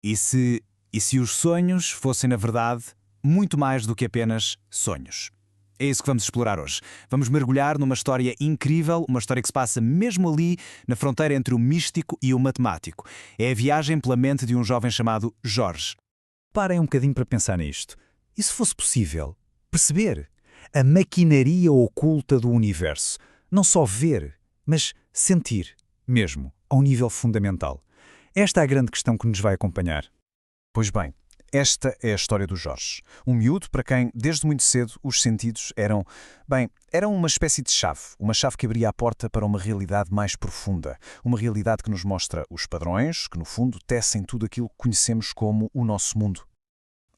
E se, e se os sonhos fossem, na verdade, muito mais do que apenas sonhos? É isso que vamos explorar hoje. Vamos mergulhar numa história incrível, uma história que se passa mesmo ali, na fronteira entre o místico e o matemático. É a viagem pela mente de um jovem chamado Jorge. Parem um bocadinho para pensar nisto. E se fosse possível perceber a maquinaria oculta do universo? Não só ver, mas sentir, mesmo, a um nível fundamental. Esta é a grande questão que nos vai acompanhar. Pois bem, esta é a história do Jorge. Um miúdo para quem, desde muito cedo, os sentidos eram uma espécie de chave. Uma chave que abria a porta para uma realidade mais profunda. Uma realidade que nos mostra os padrões, que no fundo tecem tudo aquilo que conhecemos como o nosso mundo.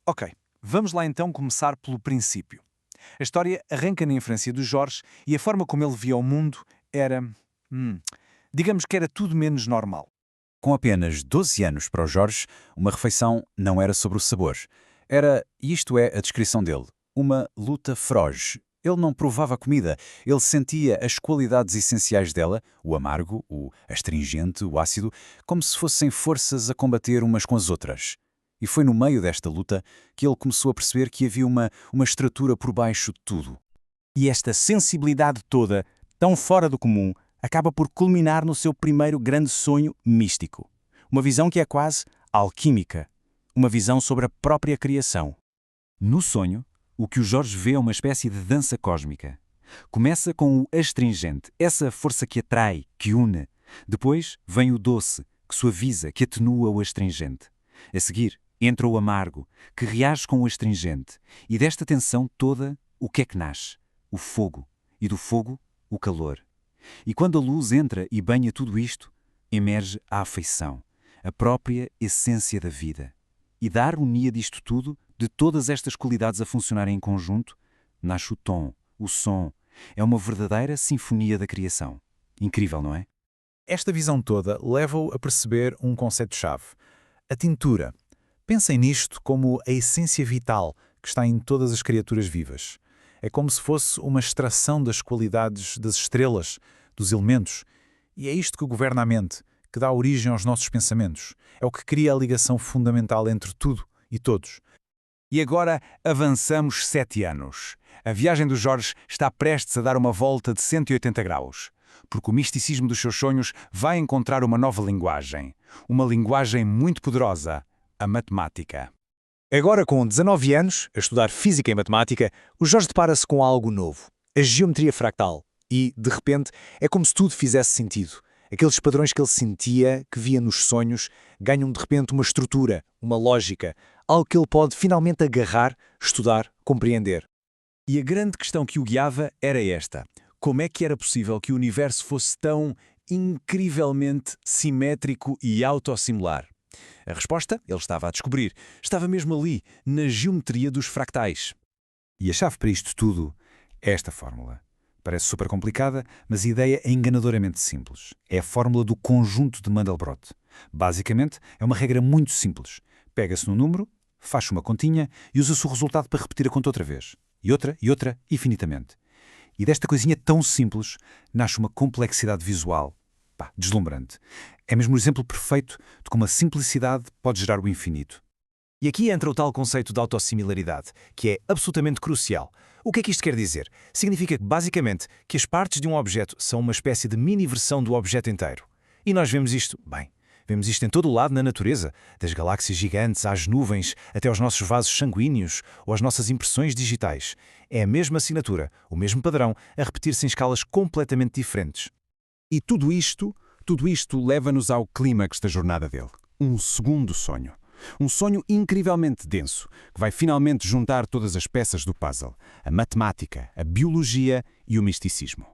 Ok, vamos lá então começar pelo princípio. A história arranca na infância do Jorge e a forma como ele via o mundo era... digamos que era tudo menos normal. Com apenas 12 anos para o Jorge, uma refeição não era sobre o sabor. Era, e isto é a descrição dele, uma luta feroz. Ele não provava a comida, ele sentia as qualidades essenciais dela, o amargo, o astringente, o ácido, como se fossem forças a combater umas com as outras. E foi no meio desta luta que ele começou a perceber que havia uma estrutura por baixo de tudo. E esta sensibilidade toda, tão fora do comum, acaba por culminar no seu primeiro grande sonho místico. Uma visão que é quase alquímica. Uma visão sobre a própria criação. No sonho, o que o Jorge vê é uma espécie de dança cósmica. Começa com o astringente, essa força que atrai, que une. Depois vem o doce, que suaviza, que atenua o astringente. A seguir, entra o amargo, que reage com o astringente. E desta tensão toda, o que é que nasce? O fogo. E do fogo, o calor. E quando a luz entra e banha tudo isto, emerge a afeição, a própria essência da vida. E da harmonia disto tudo, de todas estas qualidades a funcionarem em conjunto, nasce o tom, o som. É uma verdadeira sinfonia da criação. Incrível, não é? Esta visão toda leva-o a perceber um conceito-chave. A tintura. Pensem nisto como a essência vital que está em todas as criaturas vivas. É como se fosse uma extração das qualidades das estrelas, dos elementos. E é isto que governa a mente, que dá origem aos nossos pensamentos. É o que cria a ligação fundamental entre tudo e todos. E agora avançamos 7 anos. A viagem do Jorge está prestes a dar uma volta de 180 graus. Porque o misticismo dos seus sonhos vai encontrar uma nova linguagem. Uma linguagem muito poderosa, a matemática. Agora, com 19 anos, a estudar física e matemática, o Jorge depara-se com algo novo, a geometria fractal. E, de repente, é como se tudo fizesse sentido. Aqueles padrões que ele sentia, que via nos sonhos, ganham de repente uma estrutura, uma lógica, algo que ele pode finalmente agarrar, estudar, compreender. E a grande questão que o guiava era esta. Como é que era possível que o universo fosse tão incrivelmente simétrico e autossimilar? A resposta ele estava a descobrir. Estava mesmo ali, na geometria dos fractais. E a chave para isto tudo é esta fórmula. Parece super complicada, mas a ideia é enganadoramente simples. É a fórmula do conjunto de Mandelbrot. Basicamente, é uma regra muito simples. Pega-se no número, faz uma continha e usa-se o resultado para repetir a conta outra vez. E outra, infinitamente. E desta coisinha tão simples, nasce uma complexidade visual. Deslumbrante. É mesmo o exemplo perfeito de como a simplicidade pode gerar o infinito. E aqui entra o tal conceito de autossimilaridade, que é absolutamente crucial. O que é que isto quer dizer? Significa, basicamente, que as partes de um objeto são uma espécie de mini-versão do objeto inteiro. E nós vemos isto, vemos isto em todo o lado na natureza, das galáxias gigantes às nuvens, até aos nossos vasos sanguíneos ou às nossas impressões digitais. É a mesma assinatura, o mesmo padrão, a repetir-se em escalas completamente diferentes. E tudo isto leva-nos ao clímax da jornada dele. Um segundo sonho. Um sonho incrivelmente denso, que vai finalmente juntar todas as peças do puzzle. A matemática, a biologia e o misticismo.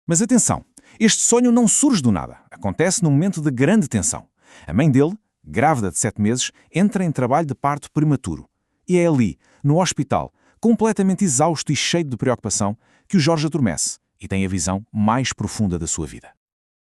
Mas atenção, este sonho não surge do nada. Acontece num momento de grande tensão. A mãe dele, grávida de 7 meses, entra em trabalho de parto prematuro. E é ali, no hospital, completamente exausto e cheio de preocupação, que o Jorge adormece e tem a visão mais profunda da sua vida.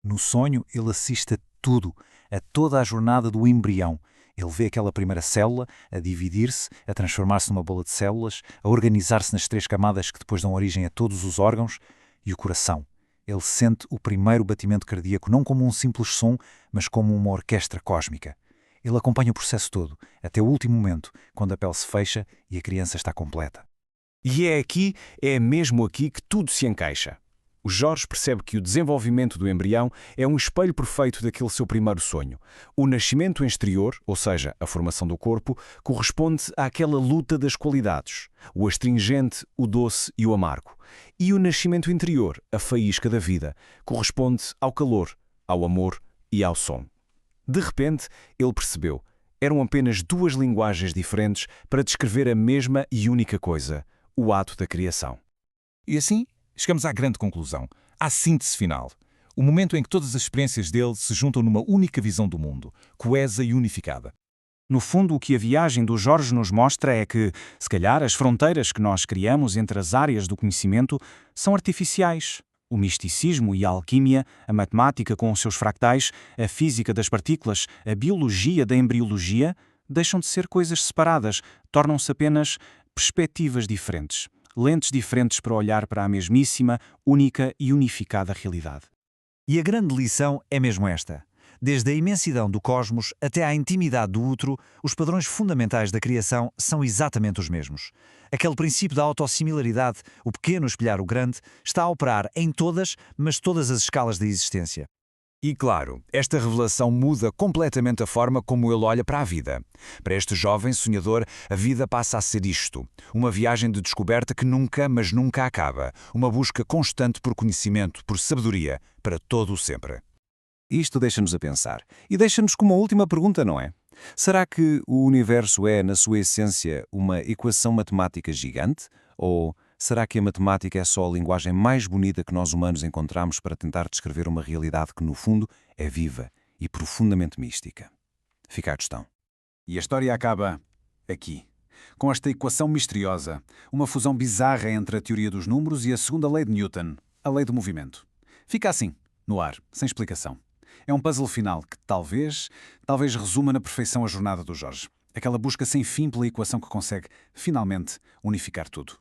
No sonho, ele assiste a tudo, a toda a jornada do embrião. Ele vê aquela primeira célula a dividir-se, a transformar-se numa bola de células, a organizar-se nas 3 camadas que depois dão origem a todos os órgãos, e o coração. Ele sente o primeiro batimento cardíaco não como um simples som, mas como uma orquestra cósmica. Ele acompanha o processo todo, até o último momento, quando a pele se fecha e a criança está completa. E é mesmo aqui que tudo se encaixa. O Jorge percebe que o desenvolvimento do embrião é um espelho perfeito daquele seu primeiro sonho. O nascimento exterior, ou seja, a formação do corpo, corresponde àquela luta das qualidades, o astringente, o doce e o amargo. E o nascimento interior, a faísca da vida, corresponde ao calor, ao amor e ao som. De repente, ele percebeu. Eram apenas duas linguagens diferentes para descrever a mesma e única coisa, o ato da criação. E assim, chegamos à grande conclusão, à síntese final. O momento em que todas as experiências dele se juntam numa única visão do mundo, coesa e unificada. No fundo, o que a viagem do Jorge nos mostra é que, se calhar, as fronteiras que nós criamos entre as áreas do conhecimento são artificiais. O misticismo e a alquimia, a matemática com os seus fractais, a física das partículas, a biologia da embriologia, deixam de ser coisas separadas, tornam-se apenas perspectivas diferentes, lentes diferentes para olhar para a mesmíssima, única e unificada realidade. E a grande lição é mesmo esta. Desde a imensidão do cosmos até à intimidade do útero, os padrões fundamentais da criação são exatamente os mesmos. Aquele princípio da autossimilaridade, o pequeno espelhar o grande, está a operar em todas, mas todas as escalas da existência. E claro, esta revelação muda completamente a forma como ele olha para a vida. Para este jovem sonhador, a vida passa a ser isto. Uma viagem de descoberta que nunca, mas nunca acaba. Uma busca constante por conhecimento, por sabedoria, para todo o sempre. Isto deixa-nos a pensar. E deixa-nos com uma última pergunta, não é? Será que o universo é, na sua essência, uma equação matemática gigante? Ou será que a matemática é só a linguagem mais bonita que nós humanos encontramos para tentar descrever uma realidade que, no fundo, é viva e profundamente mística? Fica a questão. E a história acaba aqui, com esta equação misteriosa, uma fusão bizarra entre a teoria dos números e a segunda lei de Newton, a lei do movimento. Fica assim, no ar, sem explicação. É um puzzle final que talvez resuma na perfeição a jornada do Jorge. Aquela busca sem fim pela equação que consegue, finalmente, unificar tudo.